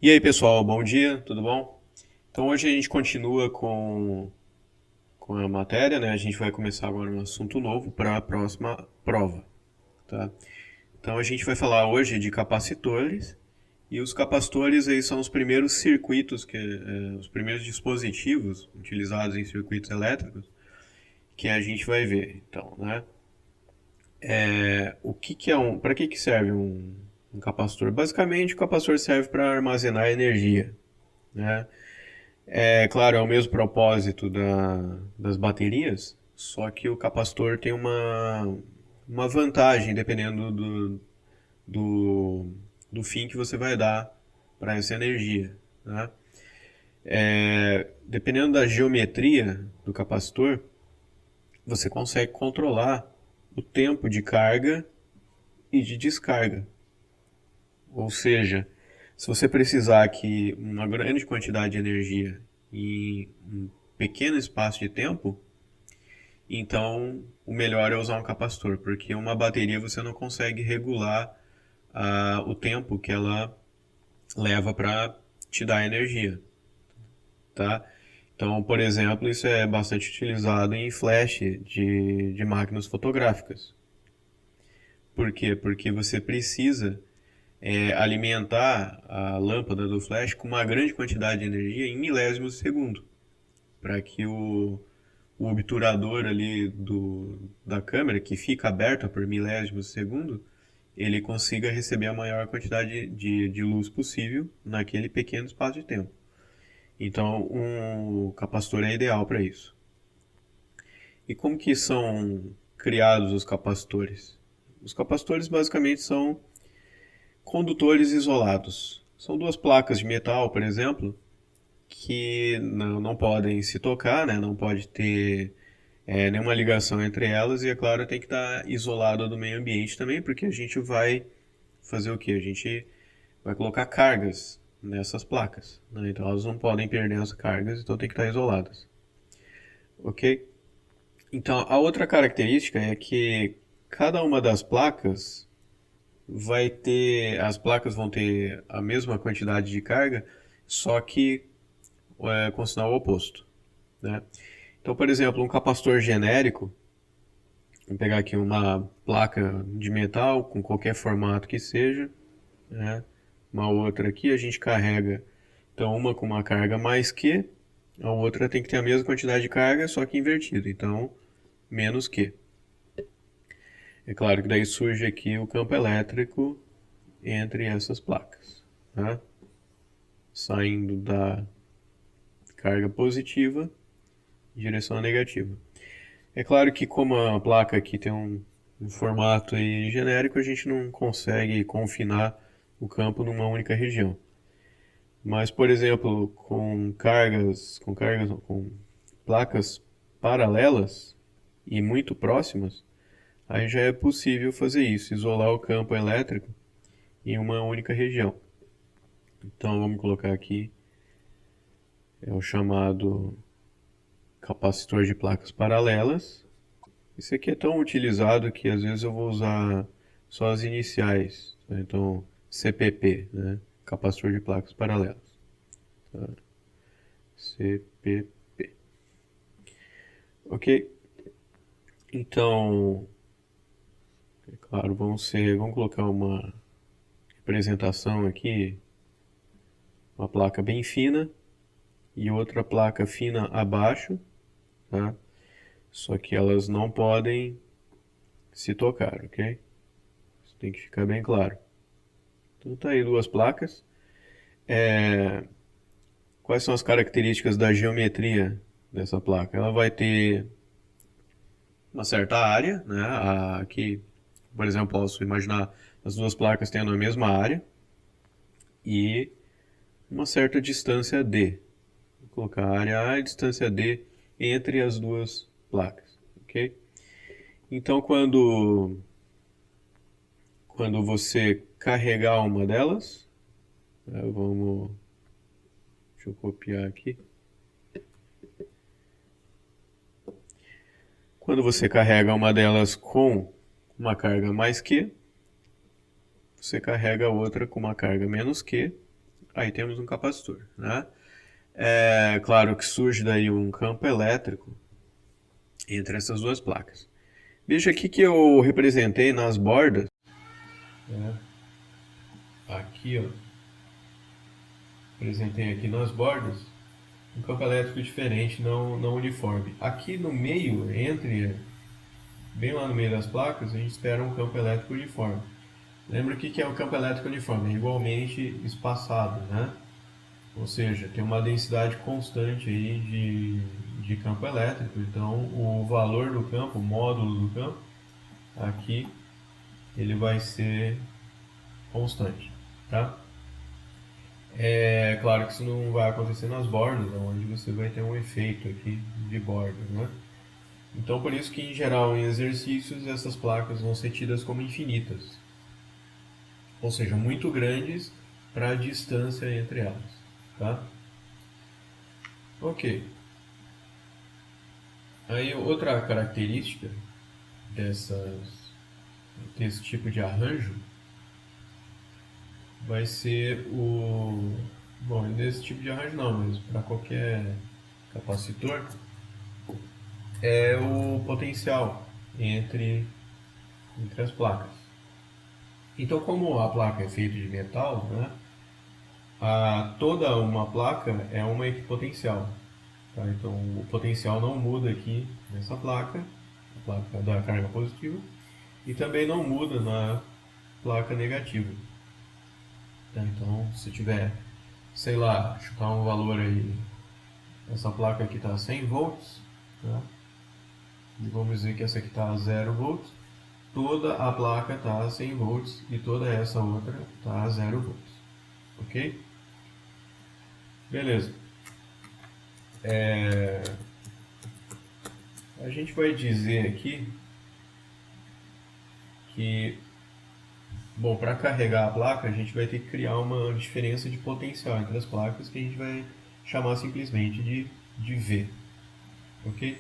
E aí, pessoal, bom dia, tudo bom? Então, hoje a gente continua com a matéria, né? A gente vai começar agora um assunto novo para a próxima prova, tá? Então, a gente vai falar hoje de capacitores, e os capacitores aí são os primeiros circuitos, os primeiros dispositivos utilizados em circuitos elétricos que a gente vai ver. Então, né? O que que é para que serve um capacitor? Basicamente, o capacitor serve para armazenar energia, né? É claro, é o mesmo propósito das baterias, só que o capacitor tem uma vantagem dependendo do, do fim que você vai dar para essa energia, né? Dependendo da geometria do capacitor, você consegue controlar o tempo de carga e de descarga. Ou seja, se você precisar que uma grande quantidade de energia em um pequeno espaço de tempo, então o melhor é usar um capacitor, porque uma bateria você não consegue regular o tempo que ela leva para te dar energia, tá? Então, por exemplo, isso é bastante utilizado em flash de máquinas fotográficas. Por quê? Porque você precisa alimentar a lâmpada do flash com uma grande quantidade de energia em milésimos de segundo, para que o obturador ali da câmera, que fica aberta por milésimos de segundo, ele consiga receber a maior quantidade de luz possível naquele pequeno espaço de tempo. Então, um capacitor é ideal para isso. E como que são criados os capacitores? Os capacitores basicamente são condutores isolados. São duas placas de metal, por exemplo, que não podem se tocar, né? Não pode ter nenhuma ligação entre elas, e é claro, tem que estar isolado do meio ambiente também, porque a gente vai fazer o que? A gente vai colocar cargas nessas placas, né? Então elas não podem perder as cargas, então tem que estar isoladas. Ok? Então a outra característica é que cada uma das placas as placas vão ter a mesma quantidade de carga, só que com sinal oposto, né? Então, por exemplo, um capacitor genérico, vamos pegar aqui uma placa de metal com qualquer formato que seja, né? Uma outra aqui a gente carrega, então uma com uma carga mais que, a outra tem que ter a mesma quantidade de carga, só que invertido, então menos que. É claro que daí surge aqui o campo elétrico entre essas placas, né? Saindo da carga positiva em direção negativa. É claro que como a placa aqui tem um formato aí genérico, a gente não consegue confinar o campo numa única região. Mas, por exemplo, com placas paralelas e muito próximas, aí já é possível fazer isso, isolar o campo elétrico em uma única região. Então vamos colocar aqui, é o chamado capacitor de placas paralelas. Esse aqui é tão utilizado que às vezes eu vou usar só as iniciais, tá? Então CPP, né? Capacitor de placas paralelas. Tá? CPP. Ok? Então, é claro, vamos colocar uma representação aqui, uma placa bem fina e outra placa fina abaixo, tá? Só que elas não podem se tocar, ok? Isso tem que ficar bem claro. Então tá aí duas placas. É, Quais são as características da geometria dessa placa? Ela vai ter uma certa área, né? Aqui, por exemplo, posso imaginar as duas placas tendo a mesma área e uma certa distância d. Vou colocar a área A e distância d entre as duas placas, ok? Então, quando você carregar uma delas, deixa eu copiar aqui. Quando você carrega uma delas com uma carga mais que, você carrega a outra com uma carga menos que, aí temos um capacitor, né? É claro que surge daí um campo elétrico entre essas duas placas. Veja aqui que eu representei nas bordas, né? Aqui, ó, apresentei aqui nas bordas um campo elétrico diferente, não uniforme. Aqui no meio, bem lá no meio das placas, a gente espera um campo elétrico uniforme. Lembra o que é o campo elétrico uniforme? É igualmente espaçado, né? Ou seja, tem uma densidade constante aí de campo elétrico. Então, o valor do campo, o módulo do campo, aqui ele vai ser constante, tá? É claro que isso não vai acontecer nas bordas, onde você vai ter um efeito aqui de bordas, né? Então, por isso que em geral em exercícios essas placas vão ser tidas como infinitas, ou seja, muito grandes para a distância entre elas, tá? Ok. Aí outra característica desse tipo de arranjo vai ser bom, desse tipo de arranjo não, mas para qualquer capacitor, é o potencial entre as placas. Então, como a placa é feita de metal, né, toda uma placa é uma equipotencial. Tá? Então, o potencial não muda aqui nessa placa, a placa da carga positiva, e também não muda na placa negativa. Tá? Então, se tiver, sei lá, chutar um valor aí, essa placa aqui está a 100 volts, tá? E vamos dizer que essa aqui está a 0 volts, toda a placa está a 100 volts e toda essa outra está a 0 volts. Ok? Beleza. A gente vai dizer aqui que, bom, para carregar a placa, a gente vai ter que criar uma diferença de potencial entre as placas que a gente vai chamar simplesmente de V. Ok?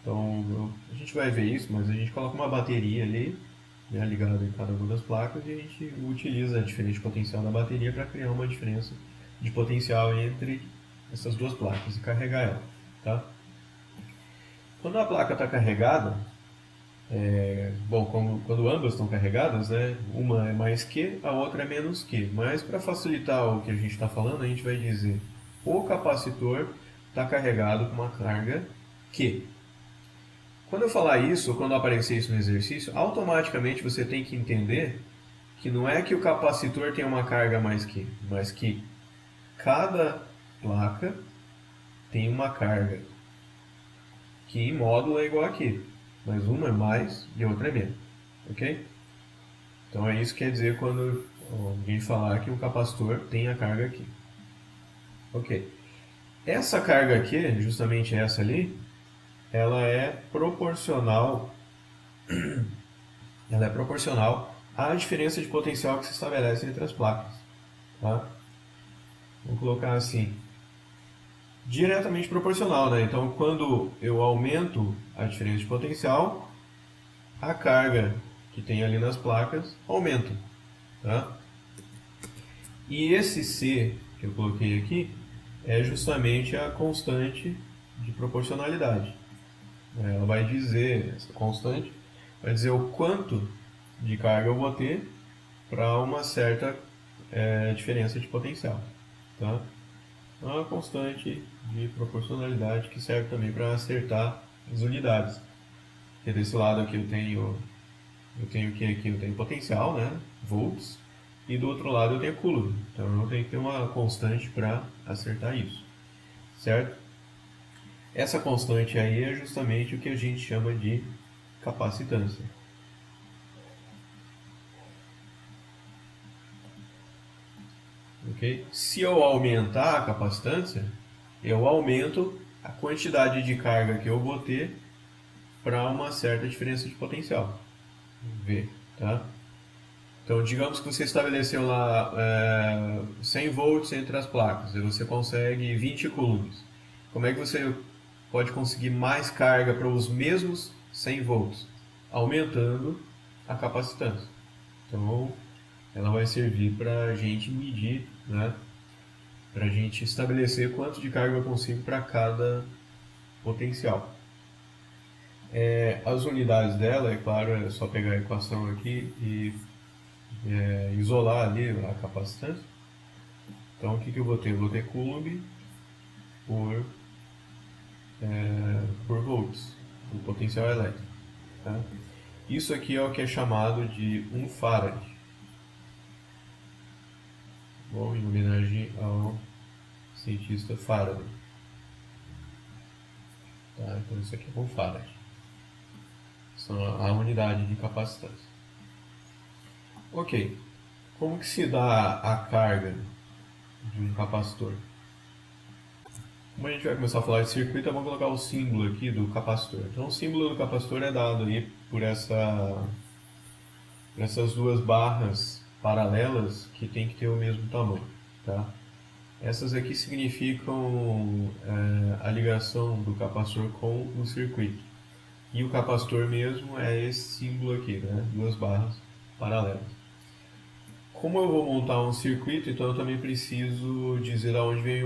Então, a gente vai ver isso, mas a gente coloca uma bateria ali, né, ligada em cada uma das placas, e a gente utiliza a diferença de potencial da bateria para criar uma diferença de potencial entre essas duas placas e carregar ela. Tá? Quando a placa está carregada, bom, quando ambas estão carregadas, né, uma é mais que, a outra é menos que. Mas para facilitar o que a gente está falando, a gente vai dizer o capacitor está carregado com uma carga Q. Quando eu falar isso, ou quando aparecer isso no exercício, automaticamente você tem que entender que não é que o capacitor tem uma carga mais que, mas que cada placa tem uma carga que em módulo é igual aqui, mas uma é mais e outra é menos, ok? Então é isso que quer dizer quando alguém falar que um capacitor tem a carga aqui. Ok. Essa carga aqui, justamente essa ali, ela é proporcional à diferença de potencial que se estabelece entre as placas. Tá? Vou colocar assim, diretamente proporcional, né? Então, quando eu aumento a diferença de potencial, a carga que tem ali nas placas aumenta, tá? E esse C que eu coloquei aqui é justamente a constante de proporcionalidade. Ela vai dizer, essa constante, vai dizer o quanto de carga eu vou ter para uma certa diferença de potencial, tá? É uma constante de proporcionalidade que serve também para acertar as unidades. Porque desse lado aqui eu tenho que aqui eu tenho potencial, né, volts, e do outro lado eu tenho coulomb. Então eu tenho que ter uma constante para acertar isso, certo? Essa constante aí é justamente o que a gente chama de capacitância. Okay? Se eu aumentar a capacitância, eu aumento a quantidade de carga que eu vou ter para uma certa diferença de potencial. V, tá? Então, digamos que você estabeleceu lá 100 volts entre as placas e você consegue 20 coulombs. Como é que você pode conseguir mais carga para os mesmos 100 volts? Aumentando a capacitância. Então, ela vai servir para a gente medir né? Para a gente estabelecer quanto de carga eu consigo para cada potencial. As unidades dela, é claro, é só pegar a equação aqui e isolar ali a capacitância. Então o que eu vou ter? Eu vou ter Coulomb por volts, o potencial elétrico. Tá? Isso aqui é o que é chamado de 1 farad. Bom, em homenagem ao cientista Faraday. Tá? Então isso aqui é 1 farad. São a unidade de capacitância. Ok. Como que se dá a carga de um capacitor? Como a gente vai começar a falar de circuito, vamos colocar o símbolo aqui do capacitor. Então o símbolo do capacitor é dado aí por essas duas barras paralelas que tem que ter o mesmo tamanho. Tá? Essas aqui significam a ligação do capacitor com o circuito. E o capacitor mesmo é esse símbolo aqui, né? Duas barras paralelas. Como eu vou montar um circuito, então eu também preciso dizer aonde vem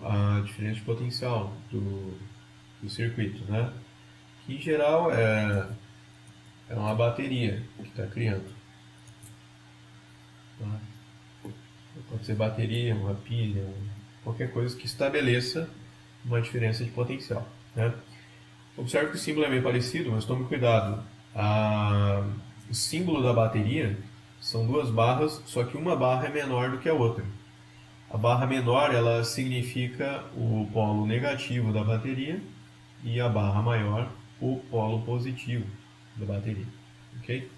a diferença de potencial do circuito, né? Que em geral é uma bateria que está criando. Tá? Pode ser bateria, uma pilha, qualquer coisa que estabeleça uma diferença de potencial. Né? Observe que o símbolo é meio parecido, mas tome cuidado. O símbolo da bateria são duas barras, só que uma barra é menor do que a outra. A barra menor ela significa o polo negativo da bateria e a barra maior o polo positivo da bateria. Okay?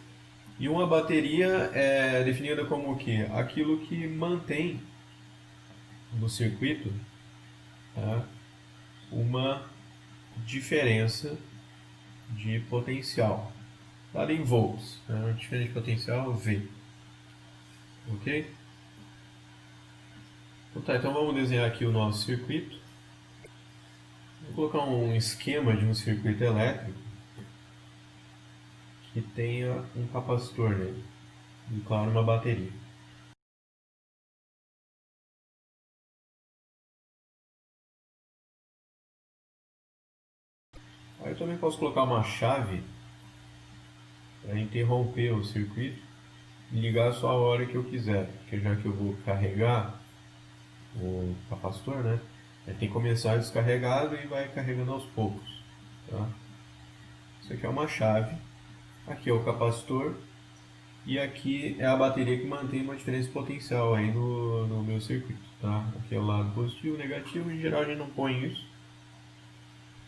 E uma bateria é definida como o quê? Aquilo que mantém no circuito, tá, uma diferença de potencial, dada em volts, né? Diferença de potencial V. Ok? Então, tá, então vamos desenhar aqui o nosso circuito. Vou colocar um esquema de um circuito elétrico que tenha um capacitor nele e, claro, uma bateria. Aí eu também posso colocar uma chave para interromper o circuito e ligar só a hora que eu quiser, porque já que eu vou carregar o capacitor, né? Ele tem que começar descarregado e vai carregando aos poucos. Tá? Isso aqui é uma chave, aqui é o capacitor e aqui é a bateria que mantém uma diferença de potencial aí no meu circuito. Tá? Aqui é o lado positivo e negativo, em geral a gente não põe isso,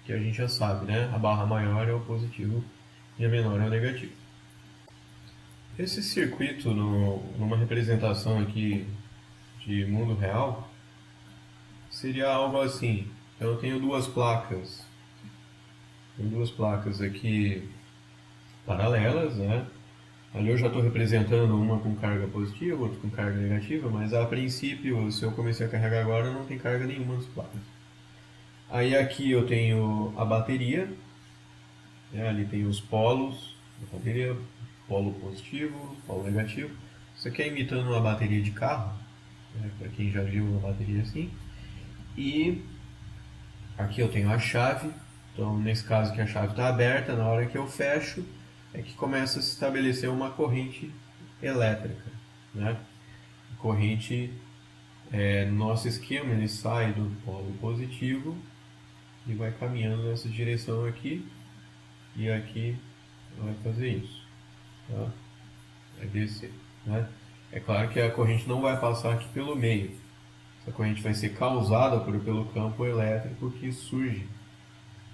que a gente já sabe, né? A barra maior é o positivo e a menor é o negativo. Esse circuito, numa representação aqui de mundo real, seria algo assim. Então eu tenho duas placas. Tem duas placas aqui paralelas, né? Ali eu já estou representando uma com carga positiva, outra com carga negativa, mas a princípio, se eu comecei a carregar agora, não tem carga nenhuma nas placas. Aí aqui eu tenho a bateria, né? Ali tem os polos da bateria, polo positivo, polo negativo. Isso aqui é imitando uma bateria de carro, né? Para quem já viu uma bateria assim. E aqui eu tenho a chave, então nesse caso que a chave está aberta, na hora que eu fecho, é que começa a se estabelecer uma corrente elétrica. Né? A corrente, no nosso esquema, ele sai do polo positivo e vai caminhando nessa direção aqui, e aqui vai fazer isso. Tá? Vai descer. Né? É claro que a corrente não vai passar aqui pelo meio. Essa corrente vai ser causada pelo campo elétrico que surge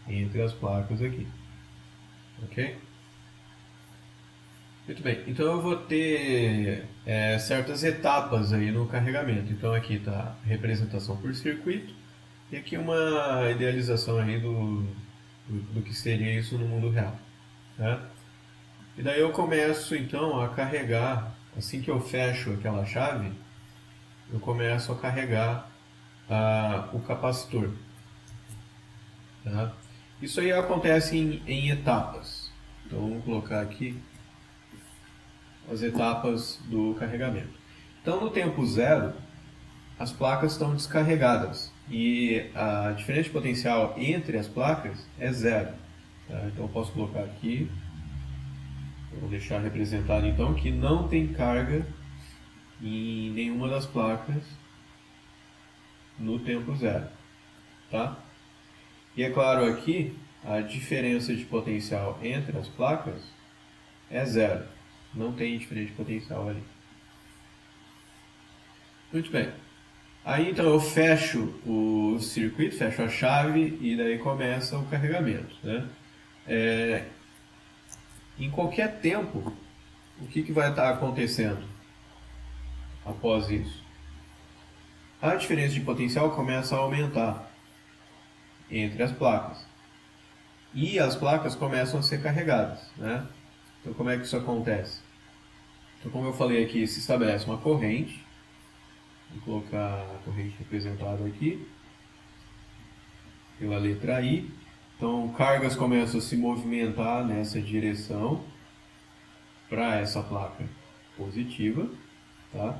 entre as placas aqui. Ok? Muito bem, então eu vou ter certas etapas aí no carregamento. Então aqui está a representação por circuito e aqui uma idealização aí do que seria isso no mundo real. Né? E daí eu começo então a carregar, assim que eu fecho aquela chave, eu começo a carregar o capacitor. Tá? Isso aí acontece em etapas. Então vamos colocar aqui as etapas do carregamento. Então no tempo zero, as placas estão descarregadas e a diferença de potencial entre as placas é zero. Tá? Então eu posso colocar aqui, vou deixar representado então que não tem carga em nenhuma das placas no tempo zero. Tá? E é claro aqui, a diferença de potencial entre as placas é zero. Não tem diferença de potencial ali. Muito bem. Aí então eu fecho o circuito, fecho a chave e daí começa o carregamento. Né? Em qualquer tempo, o que vai estar acontecendo após isso? A diferença de potencial começa a aumentar entre as placas. E as placas começam a ser carregadas. Né? Então como é que isso acontece? Então como eu falei aqui, se estabelece uma corrente. Vou colocar a corrente representada aqui pela letra I. Então, cargas começam a se movimentar nessa direção para essa placa positiva. Tá?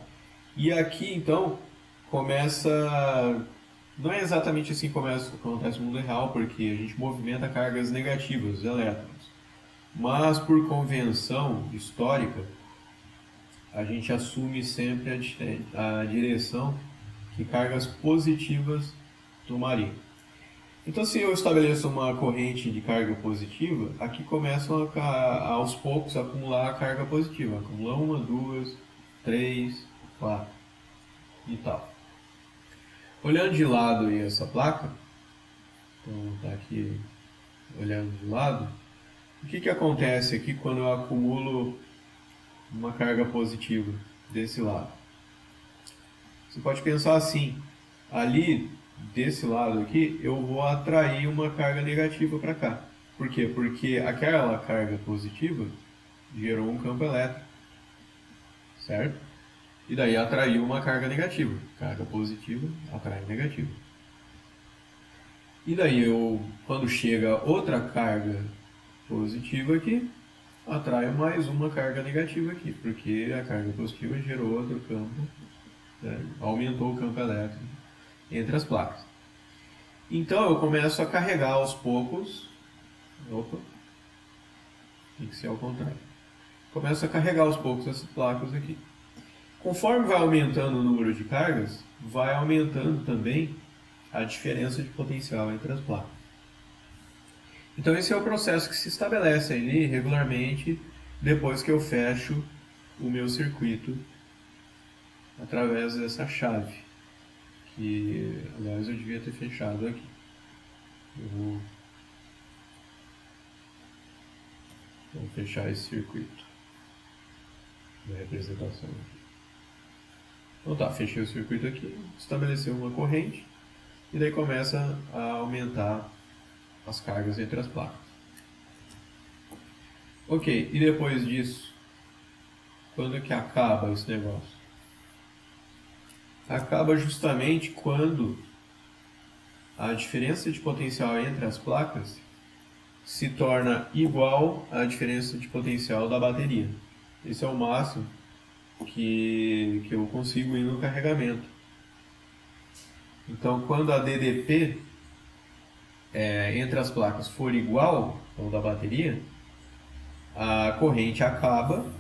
E aqui, então, começa... Não é exatamente assim que acontece no mundo real, porque a gente movimenta cargas negativas, os elétrons. Mas, por convenção histórica, a gente assume sempre a direção que cargas positivas tomariam. Então, se eu estabeleço uma corrente de carga positiva, aqui começam aos poucos a acumular a carga positiva. Acumula 1, 2, 3, 4 e tal. Olhando de lado aí essa placa, então está aqui olhando de lado, o que acontece aqui quando eu acumulo uma carga positiva desse lado? Você pode pensar assim, ali desse lado aqui eu vou atrair uma carga negativa para cá. Por quê? Porque aquela carga positiva gerou um campo elétrico, certo? E daí atraiu uma carga negativa. Carga positiva atrai negativa. E daí quando chega outra carga positiva aqui, atrai mais uma carga negativa aqui, porque a carga positiva gerou outro campo, né? Aumentou o campo elétrico entre as placas. Então eu começo a carregar aos poucos. Opa, tem que ser ao contrário. Começo a carregar aos poucos essas placas aqui. Conforme vai aumentando o número de cargas, vai aumentando também a diferença de potencial entre as placas. Então esse é o processo que se estabelece ali regularmente depois que eu fecho o meu circuito através dessa chave, que aliás eu devia ter fechado aqui. Eu vou fechar esse circuito da representação aqui. Então tá, fechei o circuito aqui, estabeleceu uma corrente e daí começa a aumentar as cargas entre as placas. Ok, e depois disso, quando que acaba esse negócio? Acaba justamente quando a diferença de potencial entre as placas se torna igual à diferença de potencial da bateria. Esse é o máximo que eu consigo ir no carregamento. Então, quando a DDP entre as placas for igual ao da bateria, a corrente acaba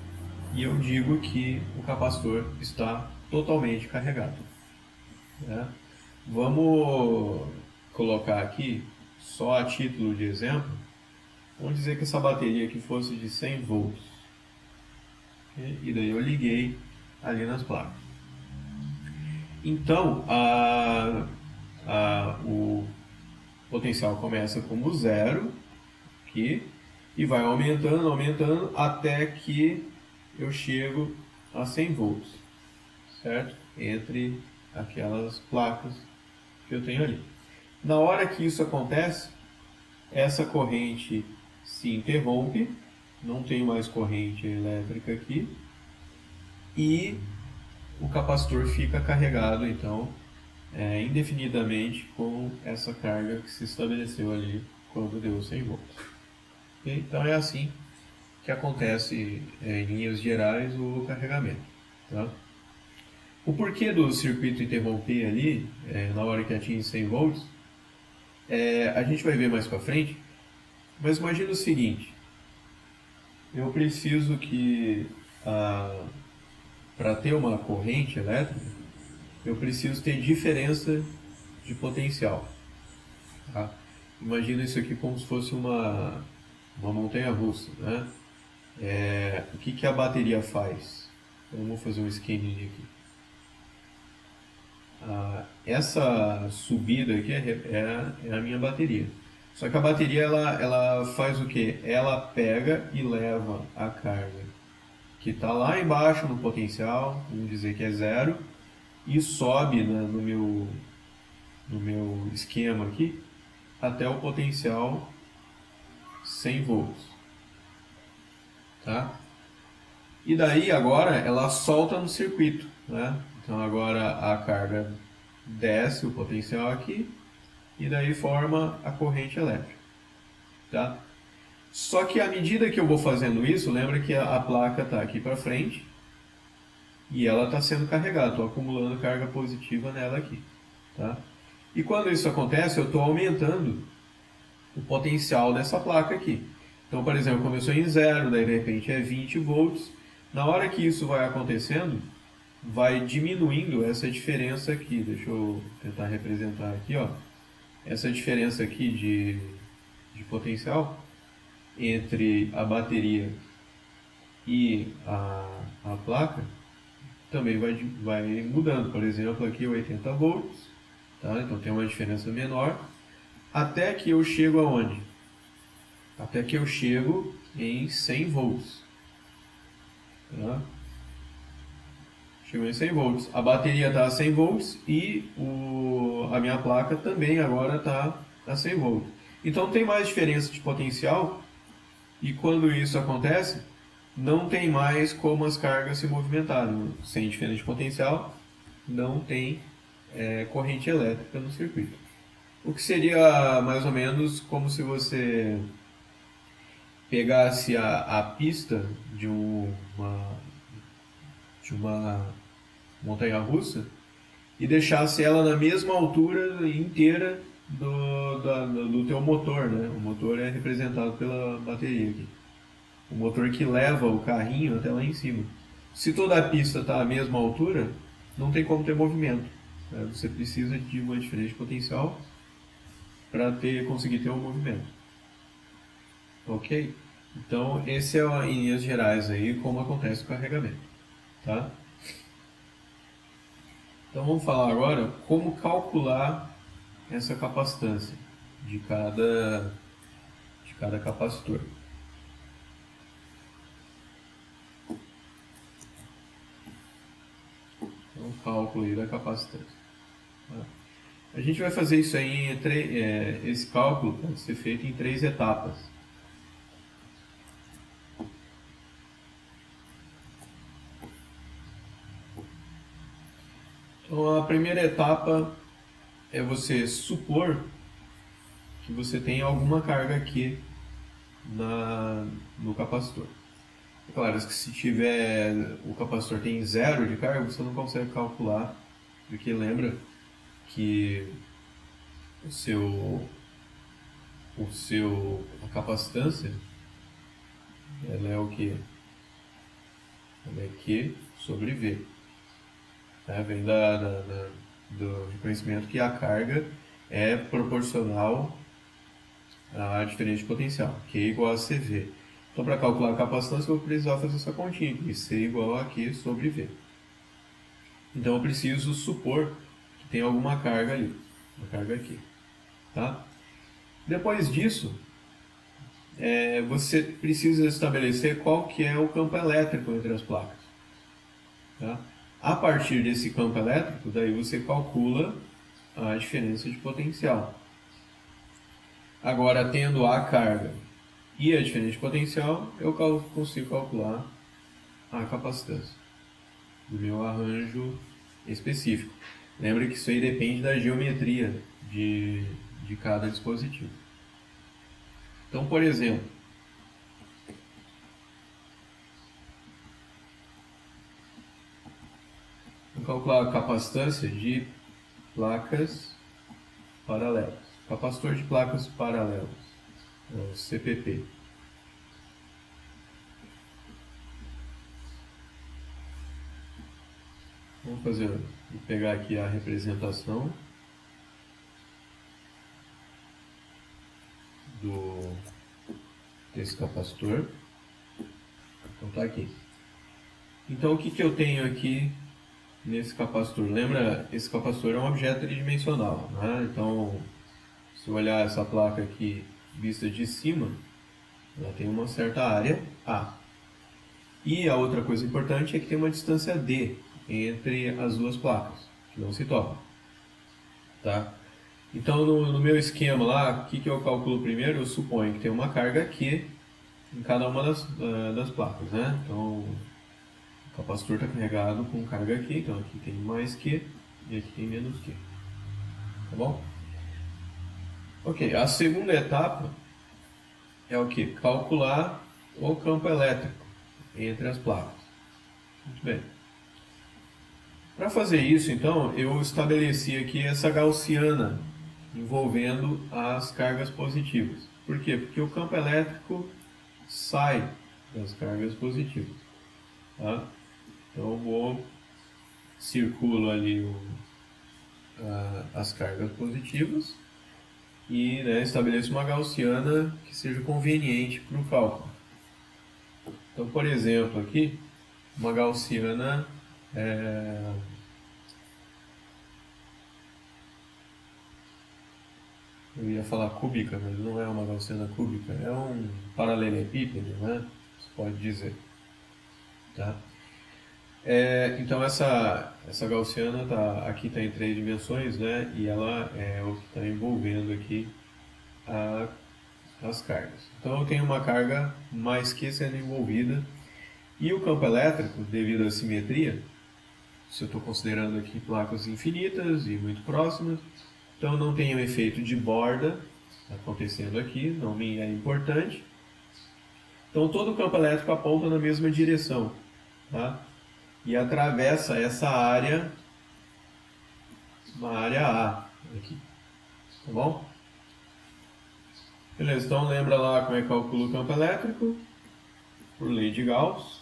e eu digo que o capacitor está totalmente carregado. Né? Vamos colocar aqui, só a título de exemplo, vamos dizer que essa bateria aqui fosse de 100 volts. E daí eu liguei ali nas placas. Então, o potencial começa como zero aqui e vai aumentando até que eu chego a 100 volts, certo? Entre aquelas placas que eu tenho ali. Na hora que isso acontece, essa corrente se interrompe, não tem mais corrente elétrica aqui e o capacitor fica carregado então indefinidamente com essa carga que se estabeleceu ali quando deu 100 volts. Então é assim que acontece em linhas gerais o carregamento. Tá? O porquê do circuito interromper ali, na hora que atinge 100 volts, a gente vai ver mais para frente, mas imagina o seguinte, eu preciso que, para ter uma corrente elétrica, eu preciso ter diferença de potencial. Tá? Imagina isso aqui como se fosse uma montanha-russa. Né? O que a bateria faz? Eu vou fazer um esqueminha aqui. Essa subida aqui é a minha bateria. Só que a bateria ela faz o que? Ela pega e leva a carga que está lá embaixo no potencial, vamos dizer que é zero, e sobe, né, no meu esquema aqui até o potencial 100 volts. Tá? E daí agora ela solta no circuito. Né? Então agora a carga desce o potencial aqui e daí forma a corrente elétrica. Tá? Só que à medida que eu vou fazendo isso, lembra que a placa está aqui para frente e ela está sendo carregada, estou acumulando carga positiva nela aqui. Tá? E quando isso acontece, eu estou aumentando o potencial dessa placa aqui. Então, por exemplo, começou em 0, daí de repente é 20 volts. Na hora que isso vai acontecendo, vai diminuindo essa diferença aqui. Deixa eu tentar representar aqui, ó. Essa diferença aqui de potencial entre a bateria e a placa também vai mudando. Por exemplo, aqui 80 volts, tá? Então tem uma diferença menor, até que eu chego aonde? Até que eu chego em 100 volts. Tá? Chegou em 100 volts. A bateria está a 100 volts e a minha placa também agora está a 100 volts. Então tem mais diferença de potencial e quando isso acontece, não tem mais como as cargas se movimentarem. Sem diferença de potencial, não tem corrente elétrica no circuito. O que seria mais ou menos como se você pegasse a pista de uma montanha-russa e deixasse ela na mesma altura inteira do teu motor, né? O motor é representado pela bateria aqui. O motor que leva o carrinho até lá em cima. Se toda a pista está à mesma altura, não tem como ter movimento. Né? Você precisa de uma diferença de potencial para conseguir ter um movimento. Ok? Então, esse é, em linhas gerais, aí, como acontece o carregamento. Tá? Então, vamos falar agora como calcular essa capacitância de cada capacitor. Então, o cálculo aí da capacitância. Tá? A gente vai fazer isso aí esse cálculo pode ser feito em 3 etapas. Então, a primeira etapa é você supor que você tem alguma carga aqui no capacitor. É claro que se o capacitor tem 0 de carga, você não consegue calcular, porque lembra que a capacitância, ela é o que? Ela é Q sobre V. Vem do conhecimento que a carga é proporcional à diferença de potencial, Q igual a CV. Então, para calcular a capacitância, eu vou precisar fazer essa continha aqui, C igual a Q sobre V. Então, eu preciso supor que tem alguma carga ali, uma carga aqui. Tá? Depois disso, você precisa estabelecer qual que é o campo elétrico entre as placas. Tá? A partir desse campo elétrico, daí você calcula a diferença de potencial. Agora, tendo a carga e a diferença de potencial, eu consigo calcular a capacitância do meu arranjo específico. Lembra que isso aí depende da geometria de cada dispositivo. Então, por exemplo, vou calcular a capacitância de placas paralelas. Capacitor de placas paralelas, o CPP. Vou pegar aqui a representação desse capacitor. Então tá aqui. Então o que eu tenho aqui nesse capacitor? Lembra, esse capacitor é um objeto tridimensional, né? Então, se eu olhar essa placa aqui vista de cima, ela tem uma certa área A. E a outra coisa importante é que tem uma distância D entre as duas placas, que não se tocam. Tá? Então, no meu esquema lá, o que eu calculo primeiro? Eu suponho que tem uma carga Q em cada uma das placas, né? Então, o capacitor está carregado com carga Q, então aqui tem mais Q e aqui tem menos Q. Tá bom? Ok, a segunda etapa é o que? Calcular o campo elétrico entre as placas. Muito bem. Para fazer isso, então, eu estabeleci aqui essa gaussiana envolvendo as cargas positivas. Por quê? Porque o campo elétrico sai das cargas positivas. Tá? Então, eu circulo ali as cargas positivas e, né, estabeleço uma gaussiana que seja conveniente para o cálculo. Então, por exemplo, aqui, uma gaussiana eu ia falar cúbica, mas não é uma gaussiana cúbica, é um paralelepípedo, né? Você pode dizer. Tá? Então essa gaussiana aqui está em 3 dimensões, né? E ela é o que está envolvendo aqui as cargas. Então eu tenho uma carga mais Q sendo envolvida e o campo elétrico, devido à simetria, se eu estou considerando aqui placas infinitas e muito próximas, então não tem um efeito de borda acontecendo aqui, não me é importante. Então todo o campo elétrico aponta na mesma direção, tá? E atravessa essa área, uma área A aqui, tá bom? Beleza, então lembra lá como é que calcula o campo elétrico? Por lei de Gauss.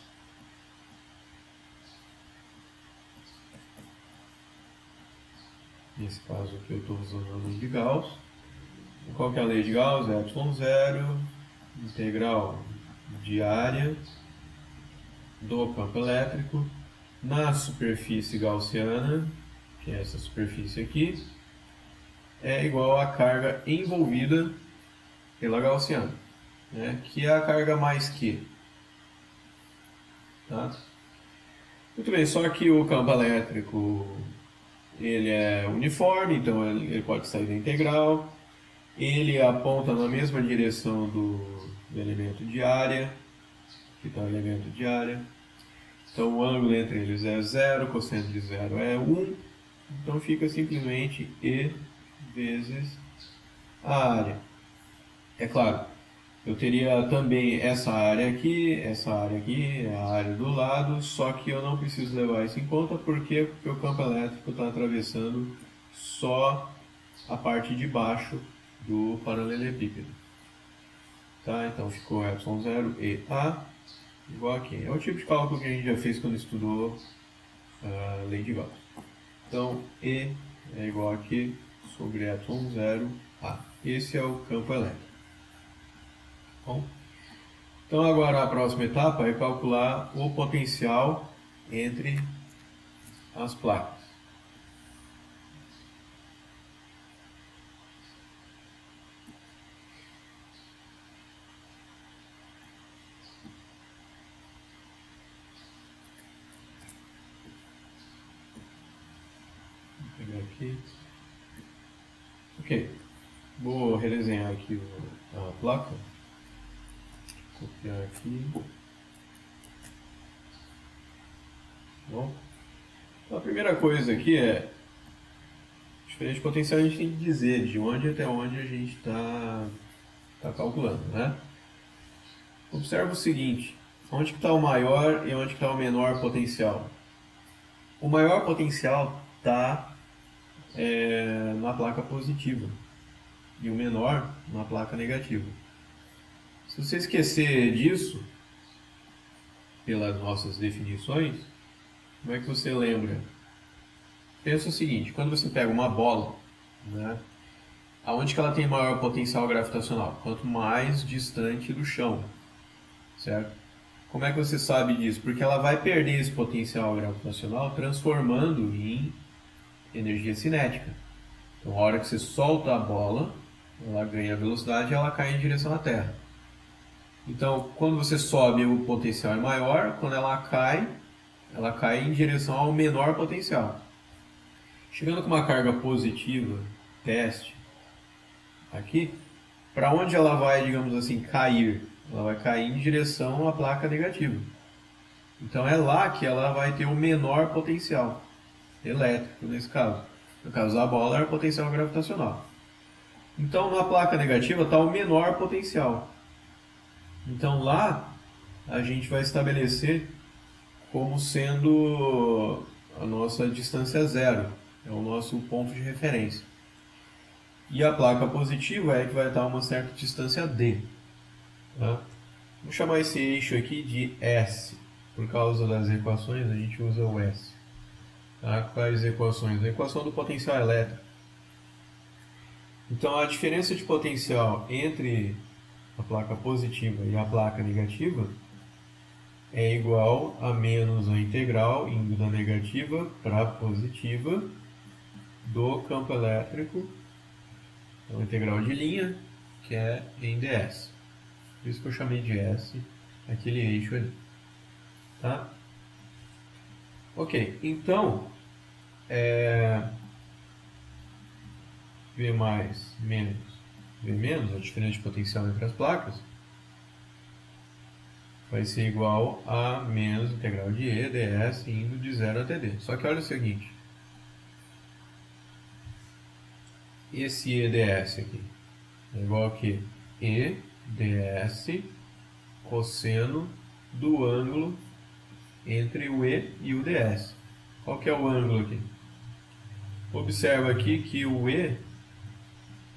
Nesse caso aqui eu estou usando a lei de Gauss. Qual que é a lei de Gauss? É ε0, integral de área do campo elétrico na superfície gaussiana, que é essa superfície aqui, é igual à carga envolvida pela gaussiana, né? Que é a carga mais Q. Tá? Muito bem, só que o campo elétrico ele é uniforme, então ele pode sair da integral, ele aponta na mesma direção do elemento de área, que está o elemento de área. Então o ângulo entre eles é 0, cosseno de 0 é 1, então fica simplesmente E vezes a área. É claro, eu teria também essa área aqui é a área do lado, só que eu não preciso levar isso em conta, porque o campo elétrico está atravessando só a parte de baixo do paralelepípedo. Tá? Então ficou ε0 e A igual aqui. É o tipo de cálculo que a gente já fez quando estudou a lei de Gauss. Então E é igual aqui sobre ε0 A. Esse é o campo elétrico. Bom, então agora a próxima etapa é calcular o potencial entre as placas. Vou pegar aqui. Ok, vou redesenhar aqui a placa. Copiar aqui. Bom, então a primeira coisa aqui é, diferente potencial, a gente tem que dizer de onde até onde a gente está calculando, né? Observa o seguinte, onde que está o maior e onde que está o menor potencial? O maior potencial está na placa positiva e o menor na placa negativa. Se você esquecer disso, pelas nossas definições, como é que você lembra? Pensa o seguinte, quando você pega uma bola, né, aonde que ela tem maior potencial gravitacional? Quanto mais distante do chão, certo? Como é que você sabe disso? Porque ela vai perder esse potencial gravitacional transformando em energia cinética. Então, a hora que você solta a bola, ela ganha velocidade e ela cai em direção à Terra. Então, quando você sobe, o potencial é maior. Quando ela cai em direção ao menor potencial. Chegando com uma carga positiva, teste, aqui, para onde ela vai, digamos assim, cair? Ela vai cair em direção à placa negativa. Então, é lá que ela vai ter o menor potencial elétrico, nesse caso. No caso da bola, era o potencial gravitacional. Então, na placa negativa está o menor potencial. Então, lá a gente vai estabelecer como sendo a nossa distância zero, é o nosso ponto de referência. E a placa positiva é que vai estar a uma certa distância d. Tá? Vou chamar esse eixo aqui de S. Por causa das equações, a gente usa o S. Tá? Quais equações? A equação do potencial elétrico. Então, a diferença de potencial entre a placa positiva e a placa negativa é igual a menos a integral indo da negativa para a positiva do campo elétrico, então a integral de linha, que é em ds. Por isso que eu chamei de S aquele eixo ali. Tá? Ok, então V mais menos V menos, a diferença de potencial entre as placas, vai ser igual a menos integral de E ds indo de 0 até d. Só que olha o seguinte, esse E ds aqui é igual a que E ds cosseno do ângulo entre o E e o ds. Qual que é o ângulo aqui? Observa aqui que o E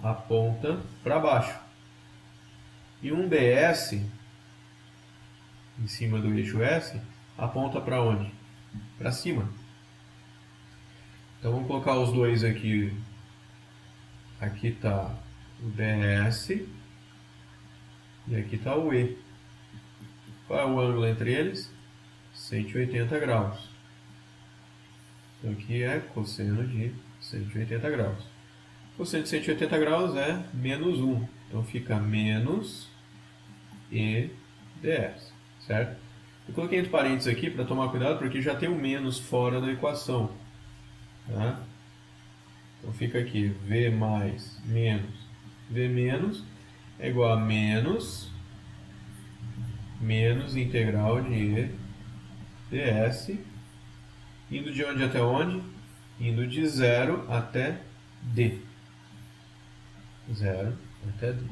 aponta para baixo. E um ds em cima do eixo S aponta para onde? Para cima. Então vamos colocar os dois aqui. Aqui está o ds e aqui está o E. Qual é o ângulo entre eles? 180 graus. Então aqui é cosseno de 180 graus. Cosseno de 180 graus é menos 1. Então fica menos E ds, certo? Eu coloquei entre parênteses aqui para tomar cuidado, porque já tem o menos fora da equação. Tá? Então fica aqui V mais menos V menos é igual a menos integral de E ds, indo de onde até onde? Indo de 0 até D. 0 até D.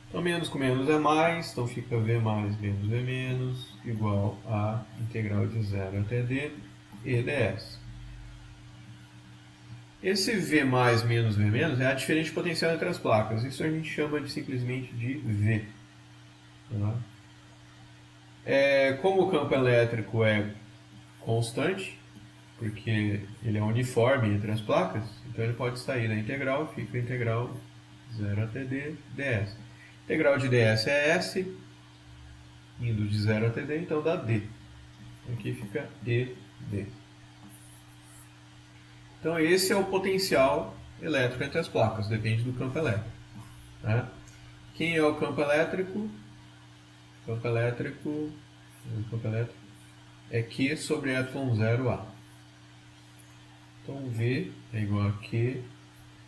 Então, menos com menos é mais, então fica V mais menos V menos igual a integral de 0 até D, E ds. Esse V mais menos V menos é a diferença de potencial entre as placas. Isso a gente chama simplesmente de V. Tá? Como o campo elétrico é constante, porque ele é uniforme entre as placas, então ele pode sair da integral, fica a integral 0 até D, ds. Integral de ds é S, indo de 0 até D, então dá D. Aqui fica ED. Então esse é o potencial elétrico entre as placas, depende do campo elétrico. Né? Quem é o campo elétrico? O campo elétrico é Q sobre ε0A. Então V é igual a Q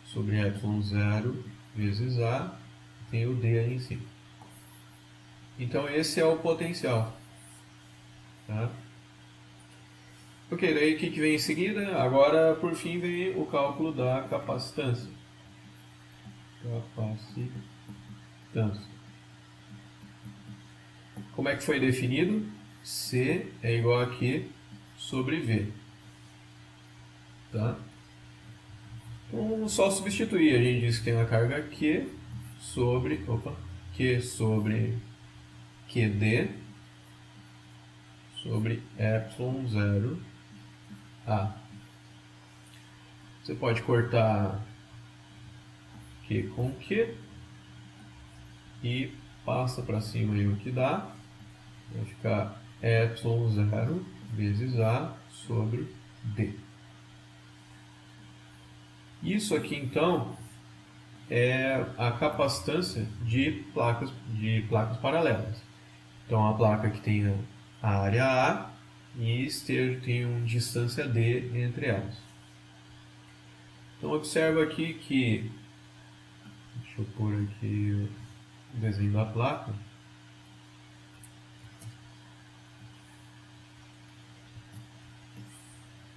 sobre ε0 vezes A, tem o D aí em cima. Então esse é o potencial. Tá? Ok, daí o que vem em seguida? Agora, por fim, vem o cálculo da capacitância. Como é que foi definido? C é igual a Q sobre V. tá? Então, só substituir. A gente diz que tem a carga Q sobre QD sobre ε0 A. Você pode cortar Q com Q e passa para cima aí o que dá. Vai ficar ε0 vezes A sobre D. Isso aqui então é a capacitância de placas paralelas. Então a placa que tem a área A e tem uma distância D entre elas. Então observa aqui que, deixa eu pôr aqui o desenho da placa.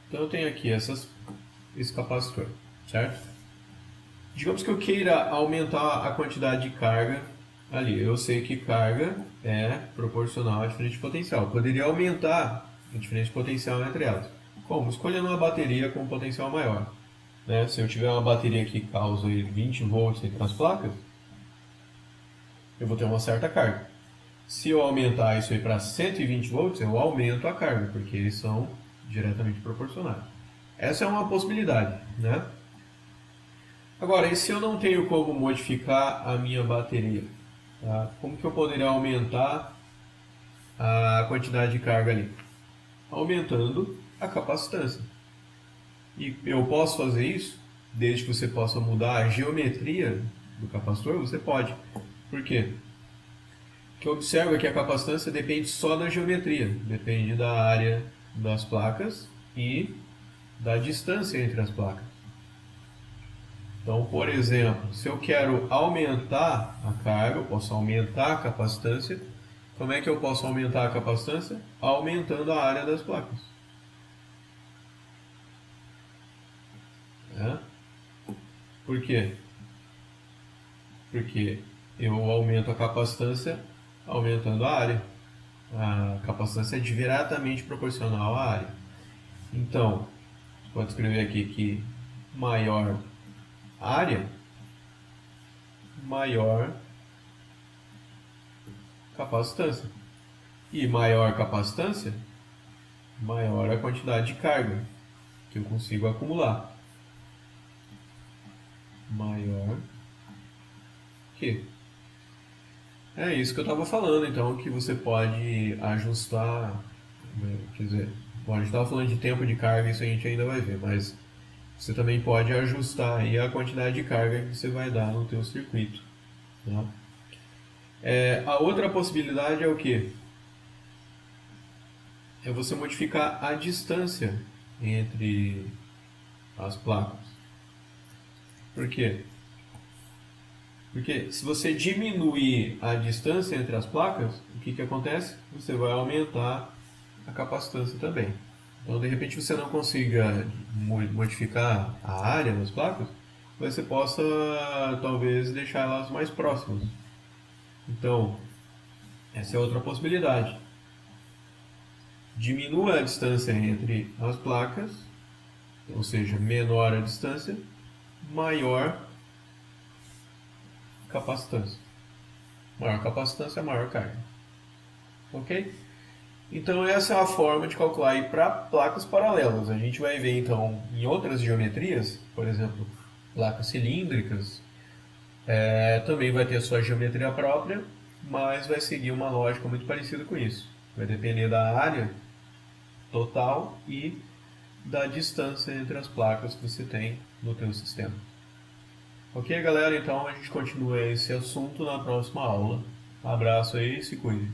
Então eu tenho aqui esse capacitor, certo? Digamos que eu queira aumentar a quantidade de carga ali. Eu sei que carga é proporcional à diferença de potencial. Eu poderia aumentar a diferença de potencial entre elas. Como? Escolhendo uma bateria com potencial maior. Né? Se eu tiver uma bateria que causa 20 volts entre as placas, eu vou ter uma certa carga. Se eu aumentar isso aí para 120 volts, eu aumento a carga, porque eles são diretamente proporcionais. Essa é uma possibilidade, né? Agora, e se eu não tenho como modificar a minha bateria? Tá? Como que eu poderia aumentar a quantidade de carga ali? Aumentando a capacitância. E eu posso fazer isso, desde que você possa mudar a geometria do capacitor, você pode. Por quê? Porque observa que a capacitância depende só da geometria, depende da área das placas e da distância entre as placas. Então, por exemplo, se eu quero aumentar a carga, eu posso aumentar a capacitância. Como é que eu posso aumentar a capacitância? Aumentando a área das placas. Por quê? Porque eu aumento a capacitância aumentando a área. A capacitância é diretamente proporcional à área. Então, pode escrever aqui que maior área, maior capacitância. E maior capacitância, maior a quantidade de carga que eu consigo acumular. Maior que. É isso que eu estava falando, então, que você pode ajustar, quer dizer, bom, a gente estava falando de tempo de carga, isso a gente ainda vai ver, mas você também pode ajustar aí a quantidade de carga que você vai dar no teu circuito. Tá? A outra possibilidade é o que? É você modificar a distância entre as placas. Por quê? Porque se você diminuir a distância entre as placas, o que acontece? Você vai aumentar a capacitância também. Então, de repente, você não consiga modificar a área das placas, mas você possa, talvez, deixar elas mais próximas. Então, essa é outra possibilidade. Diminua a distância entre as placas, ou seja, menor a distância, maior capacitância. Maior capacitância, maior carga. Ok? Então essa é a forma de calcular para placas paralelas. A gente vai ver então em outras geometrias, por exemplo, placas cilíndricas, também vai ter a sua geometria própria, mas vai seguir uma lógica muito parecida com isso. Vai depender da área total e da distância entre as placas que você tem no teu sistema. Ok, galera? Então a gente continua esse assunto na próxima aula. Um abraço aí e se cuide.